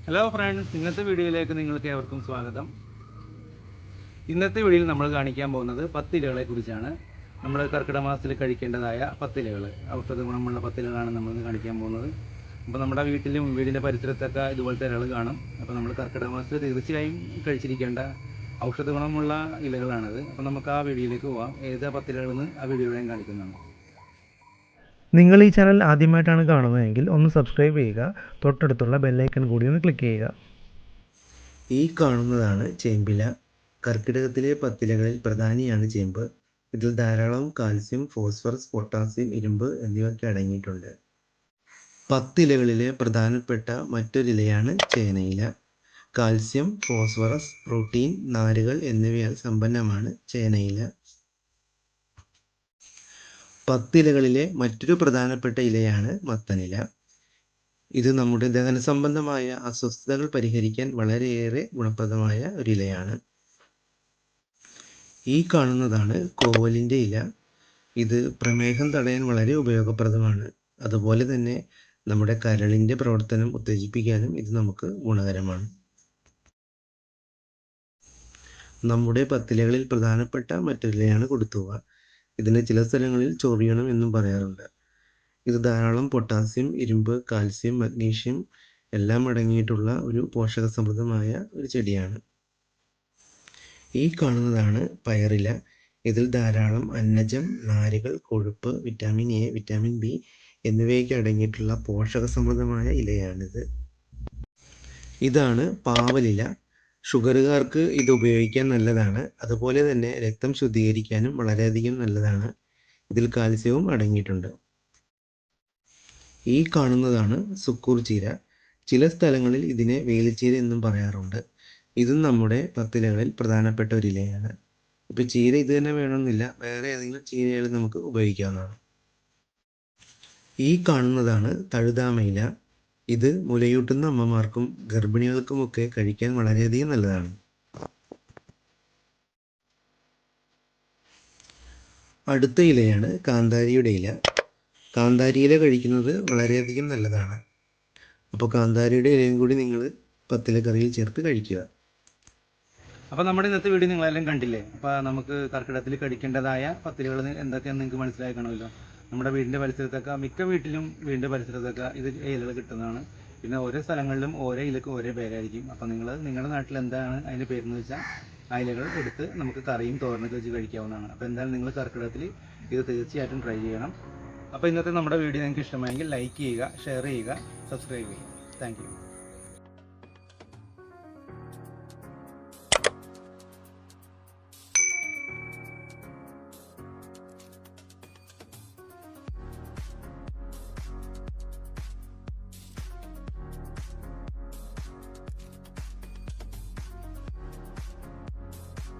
Hello friends, ഇന്നത്തെ വീഡിയോയിലേക്ക് നിങ്ങൾക്ക് ഏവർക്കും സ്വാഗതം. ഇന്നത്തെ വീഡിയോയിൽ നമ്മൾ കാണിക്കാൻ പോകുന്നത് പത്തിലകളെ കുറിച്ചാണ്. നമ്മൾ കർക്കിടക മാസത്തിൽ കഴിക്കേണ്ടതായ പത്തിലകൾ, ഔഷധ ഗുണമുള്ള പത്തിലകളാണ് നമ്മൾ കാണിക്കാൻ പോകുന്നത്. അപ്പോൾ നമ്മുടെ വീടിൻ്റെ പരിസരത്തൊക്കെ ഇതുപോലത്തെ ഇലകൾ കാണും. അപ്പോൾ നമ്മൾ കർക്കിടക മാസത്തിൽ തീർച്ചയായും കഴിച്ചിരിക്കേണ്ട ഔഷധ ഗുണമുള്ള ഇലകളാണത്. അപ്പോൾ നമുക്ക് ആ വീഡിയോയിലേക്ക് പോകാം. ഏതാ പത്തിലകളെന്ന് ആ വീഡിയോയിൽ കാണിക്കുന്നതാണ്. നിങ്ങൾ ഈ ചാനൽ ആദ്യമായിട്ടാണ് കാണുന്നതെങ്കിൽ ഒന്ന് സബ്സ്ക്രൈബ് ചെയ്യുക, തൊട്ടടുത്തുള്ള ബെല്ലൈക്കൺ കൂടി ഒന്ന് ക്ലിക്ക് ചെയ്യുക. ഈ കാണുന്നതാണ് ചേമ്പില. കർക്കിടകത്തിലെ പത്തിലകളിൽ പ്രധാനിയാണ് ചേമ്പ്. ഇതിൽ ധാരാളം കാൽസ്യം, ഫോസ്ഫറസ്, പൊട്ടാസ്യം, ഇരുമ്പ് എന്നിവയൊക്കെ അടങ്ങിയിട്ടുണ്ട്. പത്തിലകളിലെ പ്രധാനപ്പെട്ട മറ്റൊരിലയാണ് ചേനയില. കാൽസ്യം, ഫോസ്ഫറസ്, പ്രോട്ടീൻ, നാരുകൾ എന്നിവയാൽ സമ്പന്നമാണ് ചേനയില. പത്തിലകളിലെ മറ്റൊരു പ്രധാനപ്പെട്ട ഇലയാണ് മത്തനില. ഇത് നമ്മുടെ ദഹന സംബന്ധമായ അസ്വസ്ഥതകൾ പരിഹരിക്കാൻ വളരെയേറെ ഗുണപ്രദമായ ഒരു ഇലയാണ്. ഈ കാണുന്നതാണ് കോവലിൻ്റെ ഇല. ഇത് പ്രമേഹം തടയാൻ വളരെ ഉപയോഗപ്രദമാണ്. അതുപോലെ തന്നെ നമ്മുടെ കരളിൻ്റെ പ്രവർത്തനം ഉത്തേജിപ്പിക്കാനും ഇത് നമുക്ക് ഗുണകരമാണ്. നമ്മുടെ പത്തിലകളിൽ പ്രധാനപ്പെട്ട മറ്റൊരിലയാണ് കൊടുത്തൂവ. ഇതിനെ ചില സ്ഥലങ്ങളിൽ ചൊറിയണം എന്നും പറയാറുണ്ട്. ഇത് ധാരാളം പൊട്ടാസ്യം, ഇരുമ്പ്, കാൽസ്യം, മഗ്നീഷ്യം എല്ലാം അടങ്ങിയിട്ടുള്ള ഒരു പോഷകസമൃദ്ധമായ ഒരു ചെടിയാണ്. ഈ കാണുന്നതാണ് പയറില. ഇതിൽ ധാരാളം അന്നജം, നാരുകൾ, കൊഴുപ്പ്, വിറ്റാമിൻ എ, വിറ്റാമിൻ ബി എന്നിവയൊക്കെ അടങ്ങിയിട്ടുള്ള പോഷകസമൃദ്ധമായ ഇലയാണിത്. ഇതാണ് പാവലില. ഷുഗറുകാർക്ക് ഇത് ഉപയോഗിക്കാൻ നല്ലതാണ്. അതുപോലെ തന്നെ രക്തം ശുദ്ധീകരിക്കാനും വളരെയധികം നല്ലതാണ്. ഇതിൽ കാൽസ്യവും അടങ്ങിയിട്ടുണ്ട്. ഈ കാണുന്നതാണ് സുക്കൂർ ചീര. ചില സ്ഥലങ്ങളിൽ ഇതിനെ വേലിച്ചീര എന്നും പറയാറുണ്ട്. ഇതും നമ്മുടെ പത്തിലകളിൽ പ്രധാനപ്പെട്ട ഒരു ഇലയാണ്. ഇപ്പോൾ ചീര ഇത് തന്നെ വേണമെന്നില്ല, വേറെ ഏതെങ്കിലും ചീരകൾ നമുക്ക് ഉപയോഗിക്കാവുന്നതാണ്. ഈ കാണുന്നതാണ് തഴുതാമയില. ഇത് മുലയൂട്ടുന്ന അമ്മമാർക്കും ഗർഭിണികൾക്കുമൊക്കെ കഴിക്കാൻ വളരെയധികം നല്ലതാണ്. അടുത്ത ഇലയാണ് കാന്താരിയുടെ ഇല. കാന്താരിയില കഴിക്കുന്നത് വളരെയധികം നല്ലതാണ്. അപ്പോൾ കാന്താരിയുടെ ഇലയും കൂടി നിങ്ങൾ പത്തിലക്കറിയിൽ ചേർത്ത് കഴിക്കുക. അപ്പോൾ നമ്മുടെ ഇന്നത്തെ വീഡിയോ നിങ്ങളെല്ലാം കണ്ടില്ലേ? അപ്പോൾ നമുക്ക് കർക്കിടകത്തിൽ കഴിക്കേണ്ടതായ പത്തിലകൾ എന്തൊക്കെയാണെന്ന് നിങ്ങൾക്ക് മനസ്സിലായി കാണുമല്ലോ. നമ്മുടെ വീടിൻ്റെ പരിസരത്തൊക്കെ മിക്ക വീടിൻ്റെ പരിസരത്തൊക്കെ ഇത് ഇലകൾ കിട്ടുന്നതാണ്. പിന്നെ ഓരോ സ്ഥലങ്ങളിലും ഓരോ ഇലക്ക് ഓരോ പേരായിരിക്കും. അപ്പോൾ നിങ്ങളുടെ നാട്ടിൽ എന്താണ് അതിൻ്റെ പേരെന്ന് വെച്ചാൽ ആ ഇലകൾ എടുത്ത് നമുക്ക് കറിയും തോരനൊക്കെ വെച്ച് കഴിക്കാവുന്നതാണ്. അപ്പോൾ എന്തായാലും നിങ്ങൾ കർക്കിടകത്തിൽ ഇത് തീർച്ചയായിട്ടും ട്രൈ ചെയ്യണം. അപ്പോൾ ഇന്നത്തെ നമ്മുടെ വീഡിയോ നിങ്ങൾക്ക് ഇഷ്ടമായെങ്കിൽ ലൈക്ക് ചെയ്യുക, ഷെയർ ചെയ്യുക, സബ്സ്ക്രൈബ് ചെയ്യുക. Thank you.